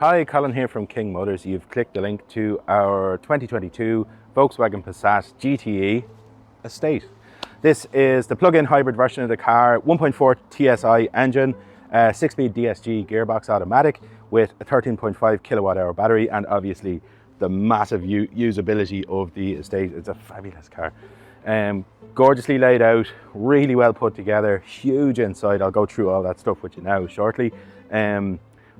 Hi, Colin here from King Motors. You've clicked the link to our 2022 Volkswagen Passat GTE Estate. This is the plug-in hybrid version of the car, 1.4 TSI engine, 6-speed DSG gearbox automatic with a 13.5 kilowatt hour battery, and obviously the massive usability of the Estate. It's a fabulous car. Gorgeously laid out, really well put together, huge inside. I'll go through all that stuff with you now shortly.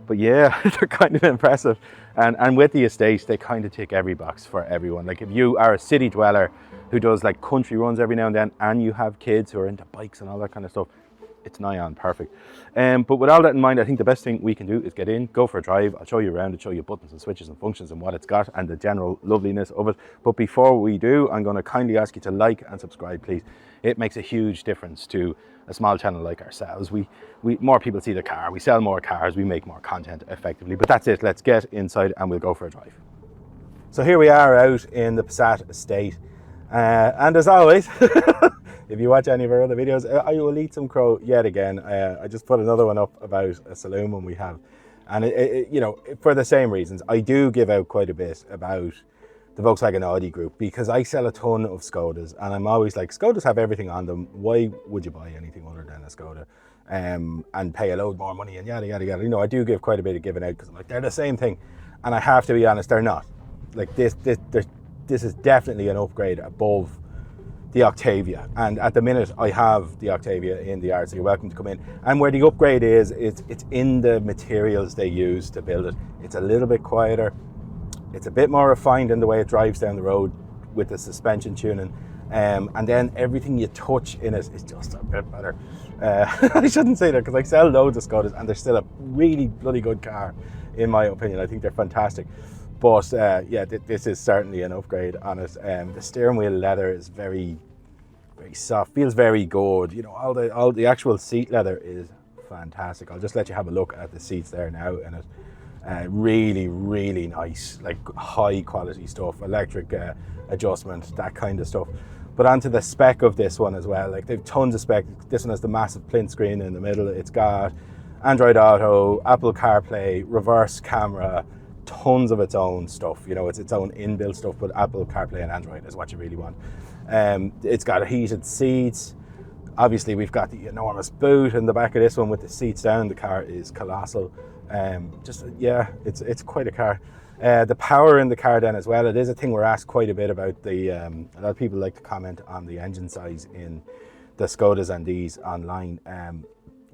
But yeah, they're kind of impressive. And with the Estate, they kind of tick every box for everyone. Like if you are a city dweller who does like country runs every now and then, and you have kids who are into bikes and all that kind of stuff, it's nigh on perfect. But with all that in mind, I think the best thing we can do is get in, go for a drive. I'll show you around and show you buttons and switches and functions and what it's got and the general loveliness of it. But before we do, I'm going to kindly ask you to like and subscribe, please. It makes a huge difference to a small channel like ourselves. We more people see the car, we sell more cars, we make more content effectively. But that's it, let's get inside and we'll go for a drive. So here we are out in the Passat Estate. And as always, if you watch any of our other videos, I will eat some crow yet again. I just put another one up about a saloon one we have. And you know, for the same reasons, I do give out quite a bit about the Volkswagen Audi group, because I sell a ton of Skodas and I'm always like, Skodas have everything on them. Why would you buy anything other than a Skoda and pay a load more money and yada, yada, yada. You know, I do give quite a bit of giving out because I'm like, they're the same thing. And I have to be honest, they're not. Like this is definitely an upgrade above the Octavia, and at the minute I have the Octavia in the yard, so you're welcome to come in. And where the upgrade is, it's in the materials they use to build it. It's a little bit quieter, it's a bit more refined in the way it drives down the road with the suspension tuning, and then everything you touch in it is just a bit better. I shouldn't say that because I sell loads of Skodas and they're still a really bloody good car in my opinion. I think they're fantastic. But yeah, this is certainly an upgrade on it. The steering wheel leather is very, very soft, feels very good. You know, all the actual seat leather is fantastic. I'll just let you have a look at the seats there now, and it really, really nice, like high quality stuff, electric adjustment, that kind of stuff. But onto the spec of this one as well, like they've tons of spec. This one has the massive plinth screen in the middle. It's got Android Auto, Apple CarPlay, reverse camera, tons of its own stuff. You know, it's its own inbuilt stuff, but Apple CarPlay and Android is what you really want. It's got heated seats. Obviously we've got the enormous boot in the back of this one with the seats down. The car is colossal. Yeah, it's quite a car. The power in the car then as well, it is a thing we're asked quite a bit about. A lot of people like to comment on the engine size in the Skodas and these online.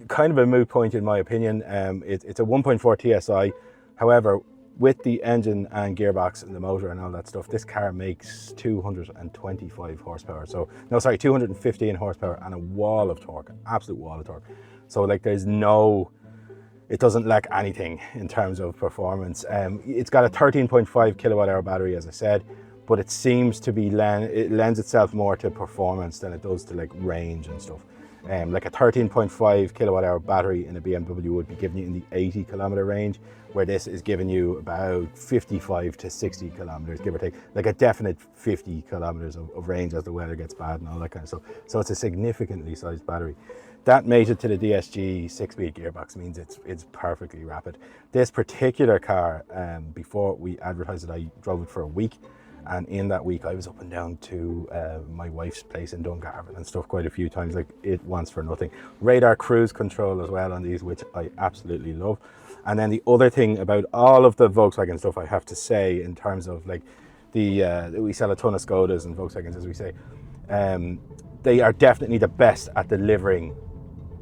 Kind of a moot point in my opinion. It's a 1.4 TSI. However, with the engine and gearbox and the motor and all that stuff, this car makes 225 horsepower. So, no, sorry, 215 horsepower and a wall of torque, absolute wall of torque. So like there's no, it doesn't lack anything in terms of performance. It's got a 13.5 kilowatt hour battery, as I said, but it seems to be, it lends itself more to performance than it does to like range and stuff. Like a 13.5 kilowatt hour battery in a BMW would be giving you in the 80 kilometer range, where this is giving you about 55 to 60 kilometers, give or take, like a definite 50 kilometers of range as the weather gets bad and all that kind of stuff. So it's a significantly sized battery. That mated to the DSG 6-speed gearbox means it's perfectly rapid. This particular car, before we advertised it, I drove it for a week. And in that week, I was up and down to my wife's place in Dungarvan and stuff quite a few times. Like, it wants for nothing. Radar cruise control as well on these, which I absolutely love. And then the other thing about all of the Volkswagen stuff, I have to say, in terms of like we sell a ton of Skodas and Volkswagens, as we say, they are definitely the best at delivering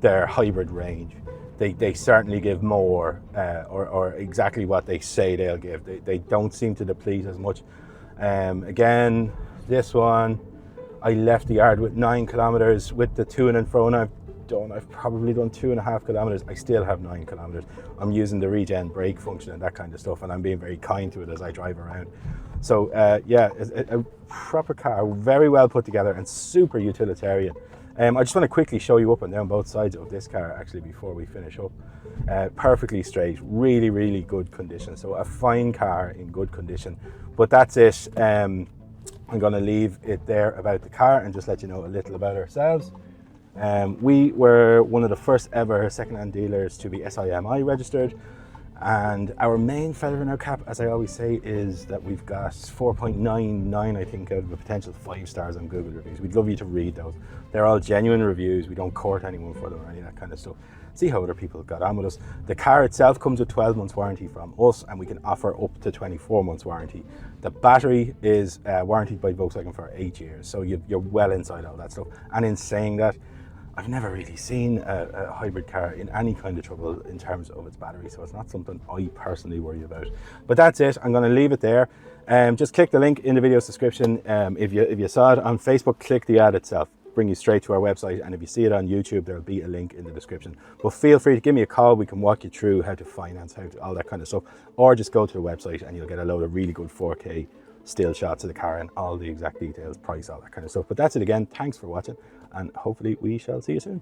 their hybrid range. They certainly give more, or exactly what they say they'll give. They don't seem to deplete as much. Again, this one, I left the yard with 9 kilometers with the to and fro, and I've probably done 2.5 kilometers. I still have 9 kilometers. I'm using the regen brake function and that kind of stuff, and I'm being very kind to it as I drive around. So yeah, a proper car, very well put together and super utilitarian. I just want to quickly show you up and down both sides of this car actually before we finish up. Perfectly straight, really, really good condition. So a fine car in good condition. But that's it. I'm going to leave it there about the car and just let you know a little about ourselves. We were one of the first ever second-hand dealers to be SIMI registered. And our main feather in our cap, as I always say, is that we've got 4.99, I think, out of a potential 5 stars on Google reviews. We'd love you to read those. They're all genuine reviews. We don't court anyone for them or any of that kind of stuff. See how other people got on with us. The car itself comes with 12 months warranty from us, and we can offer up to 24 months warranty. The battery is warranted by Volkswagen for 8 years, so you're well inside all that stuff. And in saying that, I've never really seen a hybrid car in any kind of trouble in terms of its battery, so it's not something I personally worry about. But that's it. I'm going to leave it there. Just click the link in the video's description. If you saw it on Facebook, click the ad itself. Bring you straight to our website, and if you see it on YouTube, there'll be a link in the description. But feel free to give me a call. We can walk you through how to finance, all that kind of stuff, or just go to the website and you'll get a load of really good 4K still shots of the car and all the exact details, price, all that kind of stuff. But that's it again. Thanks for watching, and hopefully we shall see you soon.